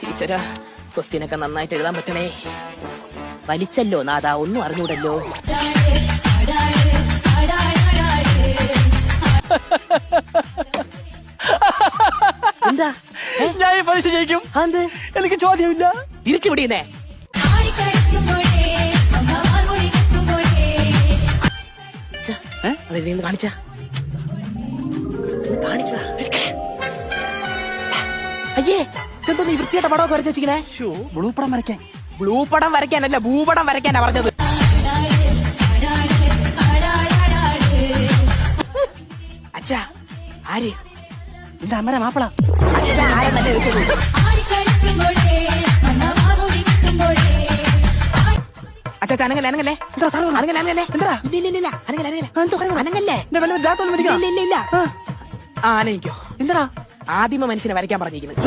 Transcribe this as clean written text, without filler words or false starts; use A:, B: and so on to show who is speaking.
A: ഈശ്വര, ക്വസ്റ്റ്യനൊക്കെ നന്നായിട്ട് എഴുതാൻ പറ്റണേ. വലിച്ചല്ലോ നാദാ, ഒന്നും അറിഞ്ഞൂടല്ലോ. എന്താ
B: ഞാൻ ഈ പരീക്ഷ ജയിക്കും.
A: അത്
B: എനിക്ക് ചോദ്യമില്ല.
A: തിരിച്ചു പിടിയുന്നേ. കാണിച്ച കാണിച്ചതാ. അയ്യേ, എന്തോ നീ വൃത്തിയായിട്ട പടമൊക്കെ വരച്ച് വെച്ചിരിക്കണേ.
B: ബ്ലൂ പടം വരയ്ക്കാൻ.
A: ബ്ലൂ പടം വരയ്ക്കാനല്ല, ഭൂപടം വരയ്ക്കാനാ പറഞ്ഞത്. അച്ഛാ, ആര്?
B: എന്റെ അമ്മരെ മാപ്പിള.
A: അച്ഛാ, ആരെന്നല്ലേ ചോദിച്ചത്? അച്ഛാ, അനങ്ങല്ലേ അനങ്ങല്ലേ അനങ്ങല്ലേ അനങ്ങല്ലേ. എന്താ? ഇല്ല ഇല്ല അനങ്ങല്ലേ അനങ്ങല്ലേ. ഇല്ല. ആ, ആനയിക്കോ.
B: എന്താ
A: ആദിമ മനുഷ്യനെ വരയ്ക്കാൻ പറഞ്ഞിരിക്കുന്നത്.